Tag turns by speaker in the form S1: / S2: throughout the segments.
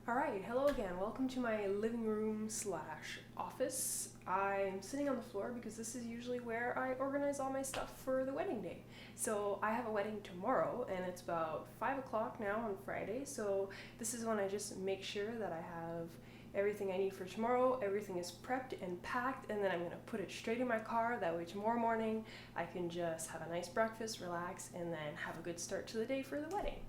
S1: Alright, hello again. Welcome to my living room slash office. I'm sitting on the floor because this is usually where I organize all my stuff for the wedding day. So I have a wedding tomorrow and it's about 5 o'clock now on Friday. So this is when I just make sure that I have everything I need for tomorrow. Everything is prepped and packed, and then I'm going to put it straight in my car. That way tomorrow morning I can just have a nice breakfast, relax, and then have a good start to the day for the wedding.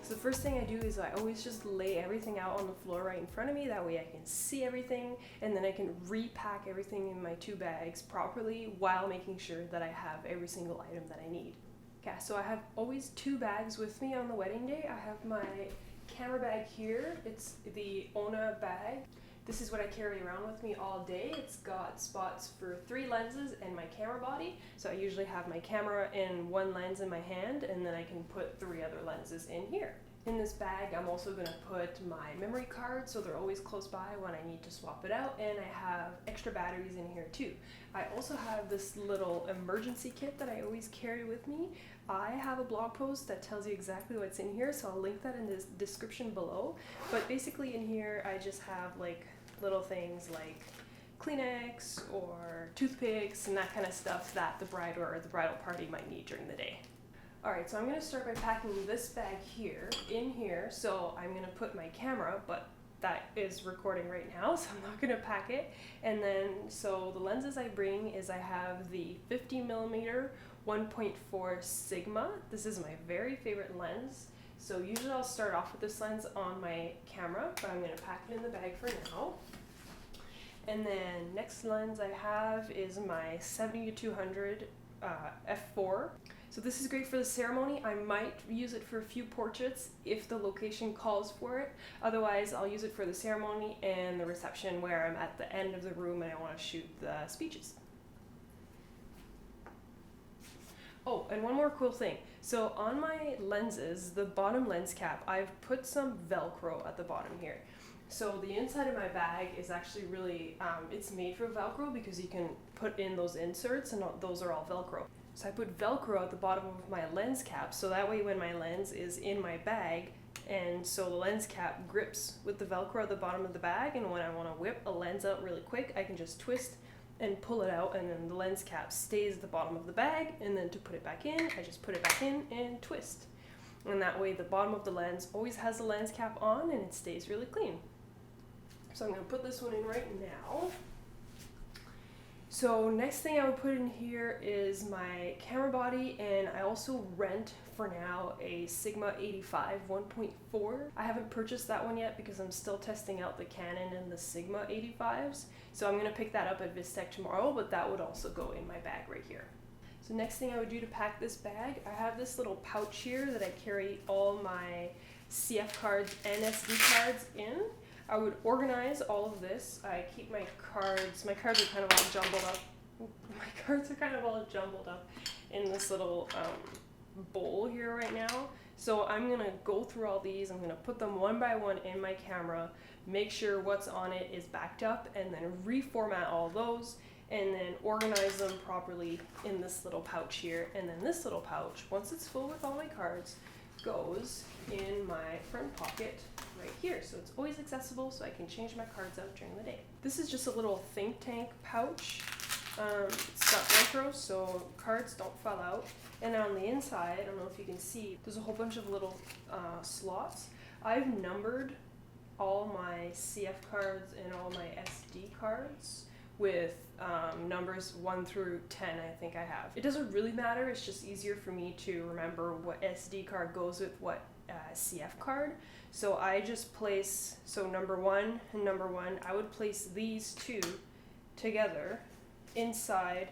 S1: So the first thing I do is I always just lay everything out on the floor right in front of me. That way I can see everything, and then I can repack everything in my 2 bags properly while making sure that I have every single item that I need. Okay, so I have always 2 bags with me on the wedding day. I have my camera bag here. It's the Ona bag. This is what I carry around with me all day. It's got spots for 3 lenses and my camera body. So I usually have my camera and 1 lens in my hand, and then I can put 3 other lenses in here. In this bag, I'm also going to put my memory card, so they're always close by when I need to swap it out, and I have extra batteries in here too. I also have this little emergency kit that I always carry with me. I have a blog post that tells you exactly what's in here, so I'll link that in the description below. But basically in here, I just have like little things like Kleenex or toothpicks and that kind of stuff that the bride or the bridal party might need during the day. Alright, so I'm going to start by packing this bag here, in here. So I'm going to put my camera, but that is recording right now, so I'm not going to pack it. And then, so the lenses I bring is I have the 50mm 1.4 Sigma. This is my very favorite lens. So usually I'll start off with this lens on my camera, but I'm going to pack it in the bag for now. And then next lens I have is my 70-200 f4. So this is great for the ceremony. I might use it for a few portraits if the location calls for it. Otherwise, I'll use it for the ceremony and the reception where I'm at the end of the room and I want to shoot the speeches. Oh, and one more cool thing. So on my lenses, the bottom lens cap, I've put some Velcro at the bottom here. So the inside of my bag is actually really, it's made for Velcro because you can put in those inserts and those are all Velcro. So I put Velcro at the bottom of my lens cap, so that way when my lens is in my bag, and so the lens cap grips with the Velcro at the bottom of the bag, and when I want to whip a lens out really quick, I can just twist and pull it out, and then the lens cap stays at the bottom of the bag, and then to put it back in, I just put it back in and twist. And that way the bottom of the lens always has the lens cap on and it stays really clean. So I'm going to put this one in right now. So next thing I would put in here is my camera body, and I also rent for now a Sigma 85 1.4. I haven't purchased that one yet because I'm still testing out the Canon and the Sigma 85s. So I'm going to pick that up at VisTech tomorrow, but that would also go in my bag right here. So next thing I would do to pack this bag, I have this little pouch here that I carry all my CF cards and SD cards in. I would organize all of this. I keep my cards are kind of all jumbled up. My cards are kind of all jumbled up in this little bowl here right now. So I'm gonna go through all these. I'm gonna put them one by one in my camera, make sure what's on it is backed up, and then reformat all those, and then organize them properly in this little pouch here. And then this little pouch, once it's full with all my cards, goes in my front pocket right here, so it's always accessible, so I can change my cards out during the day. This is just a little think tank pouch. It's got Velcro so cards don't fall out, and on the inside, I don't know if you can see, there's a whole bunch of little slots. I've numbered all my CF cards and all my SD cards with numbers 1 through 10, I think I have. It doesn't really matter, it's just easier for me to remember what SD card goes with what CF card. So I just place, so number 1 and number 1, I would place these 2 together inside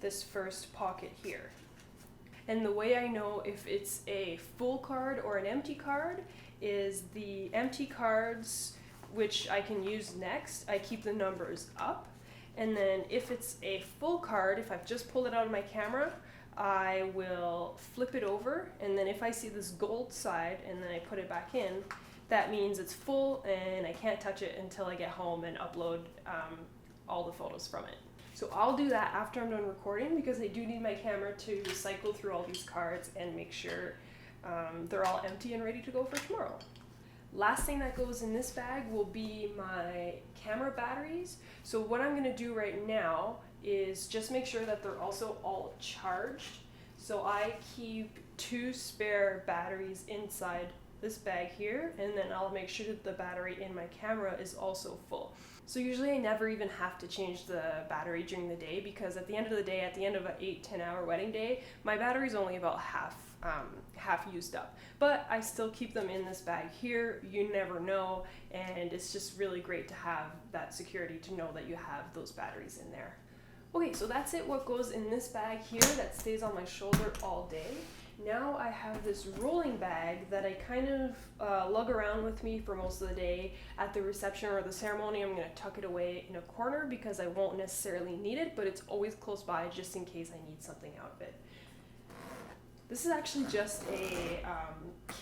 S1: this first pocket here. And the way I know if it's a full card or an empty card is the empty cards, which I can use next, I keep the numbers up. And then if it's a full card, if I've just pulled it out of my camera, I will flip it over, and then if I see this gold side and then I put it back in, that means it's full and I can't touch it until I get home and upload all the photos from it. So I'll do that after I'm done recording, because I do need my camera to cycle through all these cards and make sure they're all empty and ready to go for tomorrow. Last thing that goes in this bag will be my camera batteries. So what I'm going to do right now is just make sure that they're also all charged. So I keep 2 spare batteries inside this bag here, and then I'll make sure that the battery in my camera is also full. So usually I never even have to change the battery during the day, because at the end of the day, at the end of an 8-10 hour wedding day, my battery's only about half used up. But I still keep them in this bag here. You never know, and it's just really great to have that security to know that you have those batteries in there. Okay, so that's it, what goes in this bag here that stays on my shoulder all day. Now I have this rolling bag that I kind of lug around with me for most of the day. At the reception or the ceremony, I'm going to tuck it away in a corner because I won't necessarily need it, but it's always close by just in case I need something out of it. This is actually just a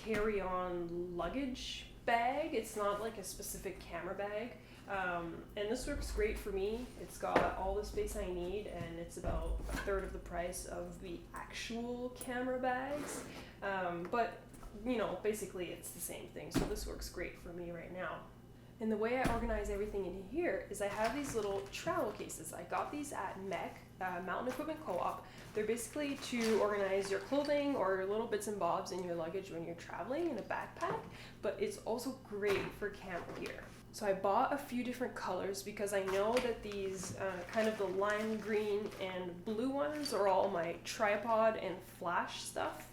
S1: carry-on luggage bag. It's not like a specific camera bag. And this works great for me. It's got all the space I need, and it's about 1/3 of the price of the actual camera bags. But, you know, basically it's the same thing. So this works great for me right now. And the way I organize everything in here is I have these little travel cases. I got these at MEC, Mountain Equipment Co-op. They're basically to organize your clothing or your little bits and bobs in your luggage when you're traveling in a backpack, but it's also great for camp gear. So I bought a few different colors because I know that these kind of the lime green and blue ones are all my tripod and flash stuff.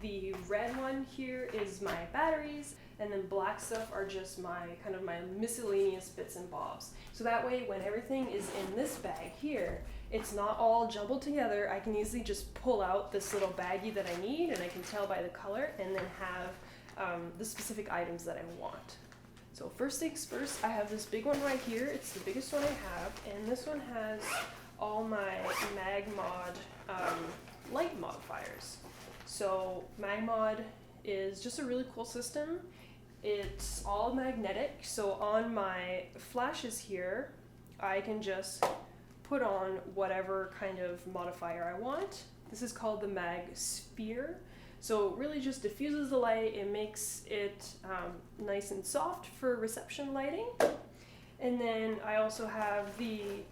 S1: The red one here is my batteries, and then black stuff are just my kind of my miscellaneous bits and bobs. So that way when everything is in this bag here, it's not all jumbled together. I can easily just pull out this little baggie that I need, and I can tell by the color, and then have the specific items that I want. So first things first, I have this big one right here. It's the biggest one I have, and this one has all my MagMod light modifiers. So MagMod is just a really cool system. It's all magnetic, so on my flashes here, I can just put on whatever kind of modifier I want. This is called the Mag Sphere. So it really just diffuses the light. It makes it nice and soft for reception lighting. And then I also have the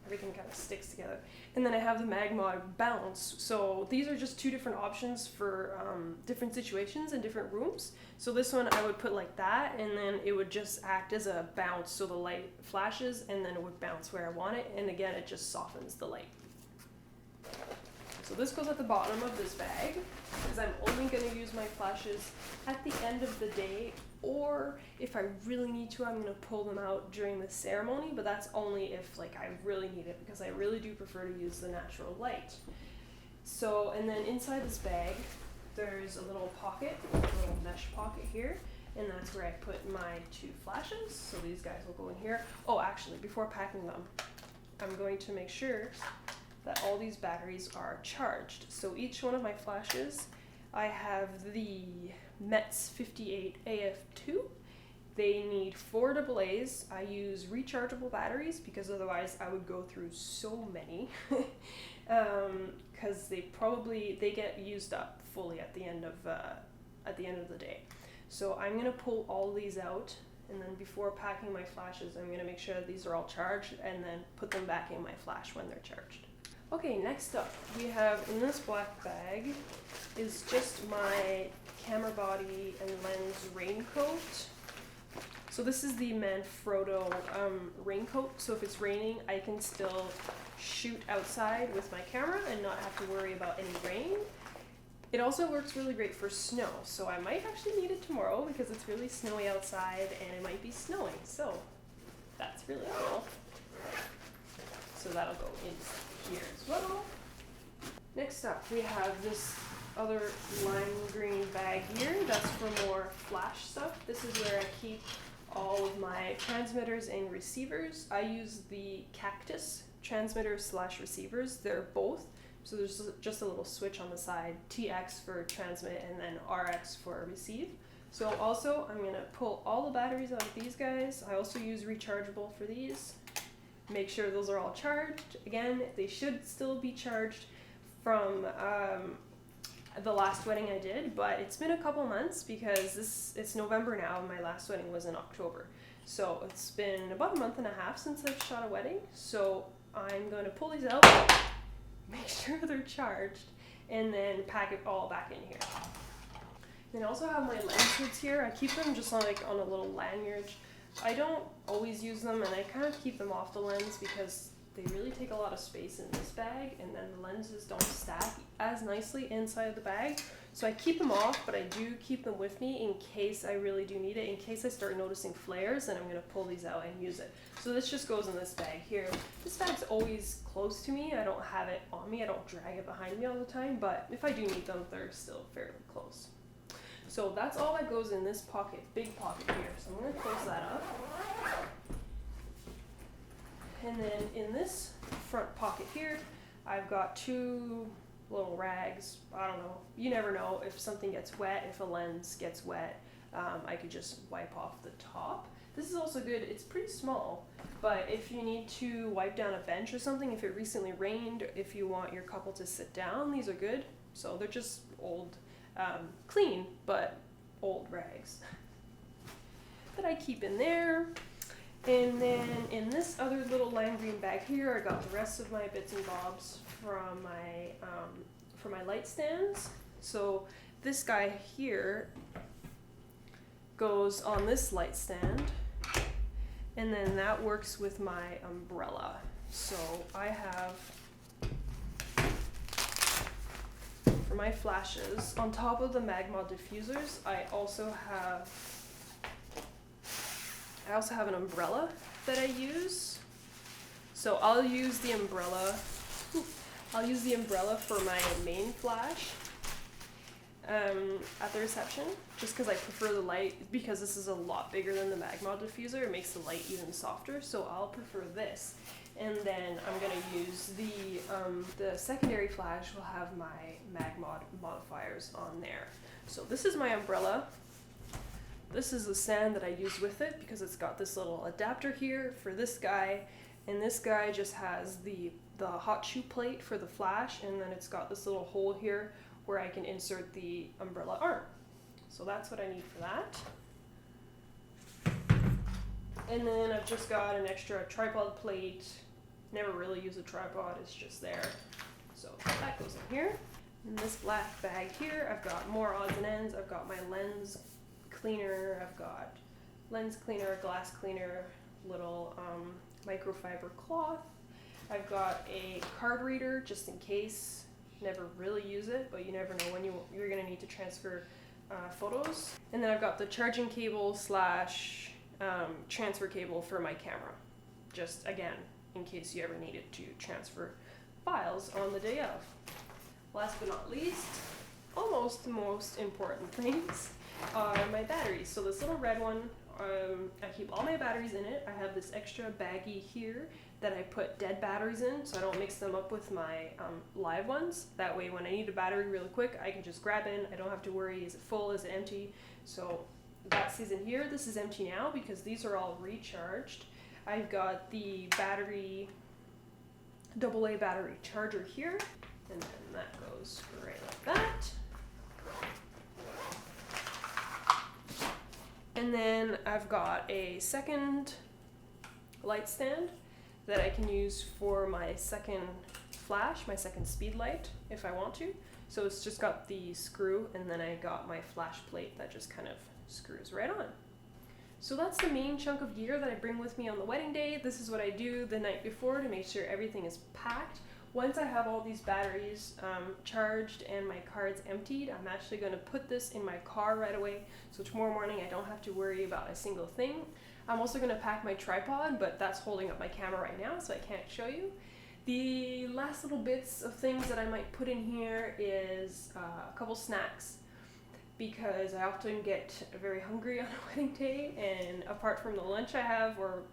S1: everything kind of sticks together. And then I have the MagMod Bounce. So these are just 2 different options for different situations and different rooms. So this one I would put like that, and then it would just act as a bounce, so the light flashes and then it would bounce where I want it, and again it just softens the light. So this goes at the bottom of this bag, because I'm only going to use my flashes at the end of the day, or if I really need to, I'm going to pull them out during the ceremony, but that's only if like I really need it, because I really do prefer to use the natural light. So, and then inside this bag, there's a little pocket, a little mesh pocket here, and that's where I put my 2 flashes. So these guys will go in here. Oh, actually, before packing them, I'm going to make sure that all these batteries are charged. So each one of my flashes, I have the METS 58 AF2. They need 4 AA's. I use rechargeable batteries because otherwise I would go through so many, because they get used up fully at the end of the day. So I'm gonna pull all these out, and then before packing my flashes, I'm gonna make sure that these are all charged, and then put them back in my flash when they're charged. Okay, next up, we have in this black bag is just my camera body and lens raincoat. So this is the Manfrotto raincoat, so if it's raining, I can still shoot outside with my camera and not have to worry about any rain. It also works really great for snow, so I might actually need it tomorrow because it's really snowy outside and it might be snowing, so that's really cool. So that'll go in here as well. Next up, we have this other lime green bag here. That's for more flash stuff. This is where I keep all of my transmitters and receivers. I use the Cactus transmitters / receivers. They're both So there's just a little switch on the side, TX for transmit and then RX for receive. So also I'm gonna pull all the batteries out of these guys. I also use rechargeable for these. Make sure those are all charged. Again, they should still be charged from the last wedding I did, but it's been a couple months because it's November now and my last wedding was in October. So it's been about a month and a half since I've shot a wedding. So I'm going to pull these out, make sure they're charged, and then pack it all back in here. Then I also have my lens hoods here. I keep them just on a little lanyard. I don't always use them, and I kind of keep them off the lens because they really take a lot of space in this bag, and then the lenses don't stack as nicely inside of the bag. So I keep them off, but I do keep them with me in case I really do need it. In case I start noticing flares, then I'm going to pull these out and use it. So this just goes in this bag here. This bag's always close to me. I don't have it on me. I don't drag it behind me all the time, but if I do need them, they're still fairly close. So that's all that goes in this pocket, big pocket here. So I'm going to close that up. And then in this front pocket here, I've got two little rags. I don't know. You never know if something gets wet, if a lens gets wet. I could just wipe off the top. This is also good. It's pretty small, but if you need to wipe down a bench or something, if it recently rained, if you want your couple to sit down, these are good. So they're just old, clean, but old rags that I keep in there. And then in this other little lime green bag here, I got the rest of my bits and bobs from my light stands. So this guy here goes on this light stand, and then that works with my umbrella. So I have, for my flashes, on top of the Magma diffusers, I also have an umbrella that I use. So I'll use the umbrella for my main flash at the reception, just because I prefer the light, because this is a lot bigger than the Magma diffuser. It makes the light even softer, so I'll prefer this. And then I'm going to use the secondary flash will have my Magma modifiers on there. So this is my umbrella. This is the stand that I use with it because it's got this little adapter here for this guy, and this guy just has the hot shoe plate for the flash, and then it's got this little hole here where I can insert the umbrella arm. So that's what I need for that. And then I've just got an extra tripod plate. Never really use a tripod, it's just there. So that goes in here. In this black bag here, I've got more odds and ends. I've got my lens cleaner, I've got lens cleaner, glass cleaner, little microfiber cloth. I've got a card reader just in case. Never really use it, but you never know when you're gonna need to transfer photos. And then I've got the charging cable slash transfer cable for my camera. Just again, in case you ever needed to transfer files on the day of. Last but not least, almost the most important things are my batteries. So this little red one, I keep all my batteries in it. I have this extra baggie here that I put dead batteries in so I don't mix them up with my live ones. That way when I need a battery really quick, I can just grab in. I don't have to worry, is it full, is it empty? So that stays in here. This is empty now because these are all recharged. I've got the battery, AA battery charger here, and then that goes right like that. And then I've got a second light stand that I can use for my second flash, my second speed light, if I want to. So it's just got the screw, and then I got my flash plate that just kind of screws right on. So that's the main chunk of gear that I bring with me on the wedding day. This is what I do the night before to make sure everything is packed. Once I have all these batteries charged and my cards emptied, I'm actually going to put this in my car right away, so tomorrow morning I don't have to worry about a single thing. I'm also going to pack my tripod, but that's holding up my camera right now, so I can't show you. The last little bits of things that I might put in here is a couple snacks. because I often get very hungry on a wedding day, and apart from the lunch I have or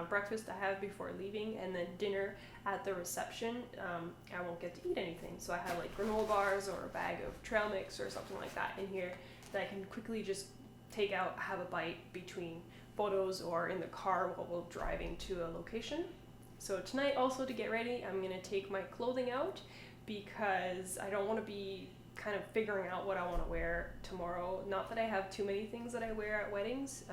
S1: breakfast I have before leaving and then dinner at the reception, I won't get to eat anything. So I have like granola bars or a bag of trail mix or something like that in here that I can quickly just take out, have a bite between photos or in the car while we're driving to a location. So tonight also, to get ready, I'm going to take my clothing out because I don't want to be kind of figuring out what I want to wear tomorrow. Not that I have too many things that I wear at weddings.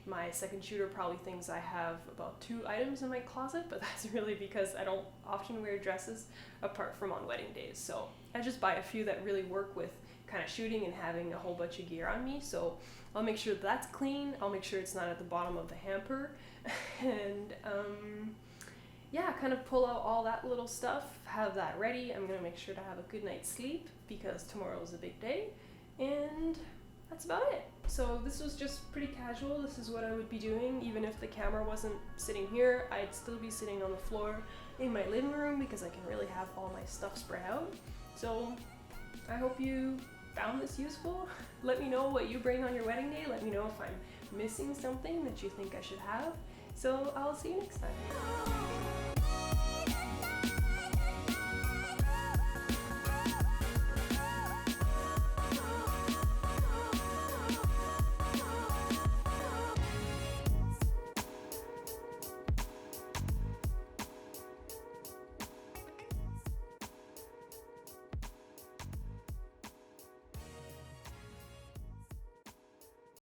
S1: My second shooter probably thinks I have about 2 items in my closet, but that's really because I don't often wear dresses apart from on wedding days. So I just buy a few that really work with kind of shooting and having a whole bunch of gear on me. So I'll make sure that's clean. I'll make sure it's not at the bottom of the hamper. And yeah, kind of pull out all that little stuff, have that ready. I'm gonna make sure to have a good night's sleep because tomorrow is a big day, and that's about it. So this was just pretty casual. This is what I would be doing. Even if the camera wasn't sitting here, I'd still be sitting on the floor in my living room because I can really have all my stuff spread out. So I hope you found this useful. Let me know what you bring on your wedding day. Let me know if I'm missing something that you think I should have. So I'll see you next time.